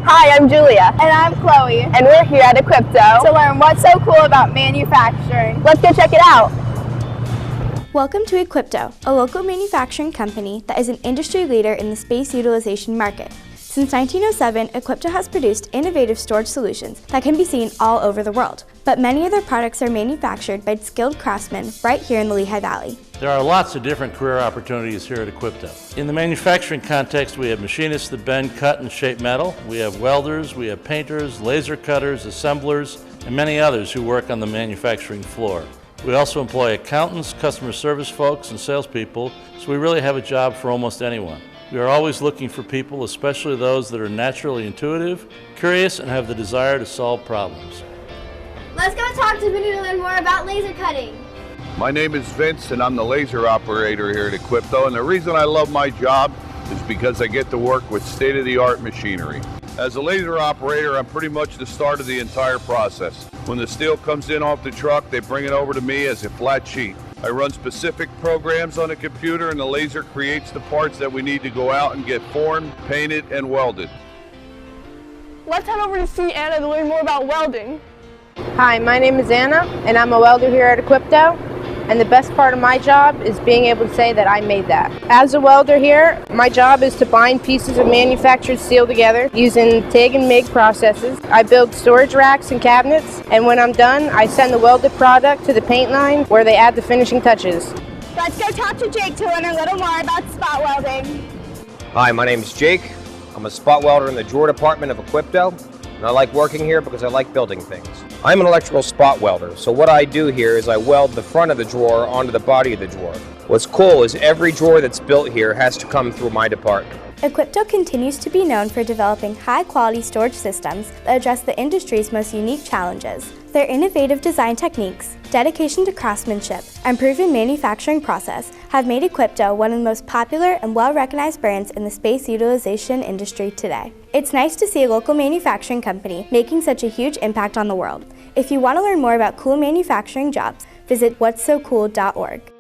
Hi, I'm Julia. And I'm Chloe. And we're here at Eclipto to learn what's so cool about manufacturing. Let's go check it out. Welcome to Eclipto, a local manufacturing company that is an industry leader in the space utilization market. Since 1907, Eclipto has produced innovative storage solutions that can be seen all over the world, but many of their products are manufactured by skilled craftsmen right here in the Lehigh Valley. There are lots of different career opportunities here at Eclipto. In the manufacturing context, we have machinists that bend, cut, and shape metal. We have welders, we have painters, laser cutters, assemblers, and many others who work on the manufacturing floor. We also employ accountants, customer service folks, and salespeople, so we really have a job for almost anyone. We are always looking for people, especially those that are naturally intuitive, curious, and have the desire to solve problems. Let's go talk to Vinny to learn more about laser cutting. My name is Vince, and I'm the laser operator here at Eclipto, and the reason I love my job is because I get to work with state-of-the-art machinery. As a laser operator, I'm pretty much the start of the entire process. When the steel comes in off the truck, they bring it over to me as a flat sheet. I run specific programs on the computer, and the laser creates the parts that we need to go out and get formed, painted, and welded. Let's head over to see Anna to learn more about welding. Hi, my name is Anna, and I'm a welder here at Eclipto. And the best part of my job is being able to say that I made that. As a welder here, my job is to bind pieces of manufactured steel together using TIG and MIG processes. I build storage racks and cabinets, and when I'm done, I send the welded product to the paint line where they add the finishing touches. Let's go talk to Jake to learn a little more about spot welding. Hi, my name is Jake. I'm a spot welder in the drawer department of Eclipto, and I like working here because I like building things. I'm an electrical spot welder, so what I do here is I weld the front of the drawer onto the body of the drawer. What's cool is every drawer that's built here has to come through my department. Eclipto continues to be known for developing high-quality storage systems that address the industry's most unique challenges. Their innovative design techniques, dedication to craftsmanship, and proven manufacturing process have made Eclipto one of the most popular and well-recognized brands in the space utilization industry today. It's nice to see a local manufacturing company making such a huge impact on the world. If you want to learn more about cool manufacturing jobs, visit what'ssocool.org.